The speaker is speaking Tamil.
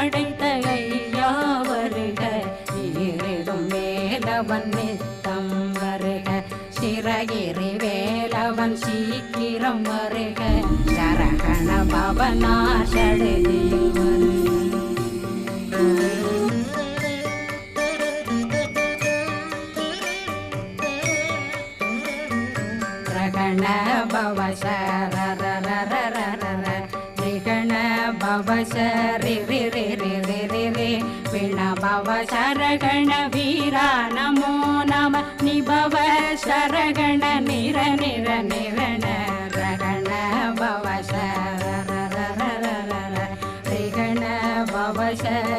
படைத்த ஐயா வருக, ஈரிடும் வேலவன் நித்தம் வருக, சிறகிரி வேலவன் சீக்கிரம் வருக, சரகண பவனா சடுதியில் வருக. ரகண பவ சரரரரரரர ரிகண பவ சரி ரி ரி ரி ரி ரி ரி விண பவ சரகண வீரா நமோ நம நிபவ சரகண நிர நிர நிரண ரகண பவ சரரரரரர ரிகண பவ சரி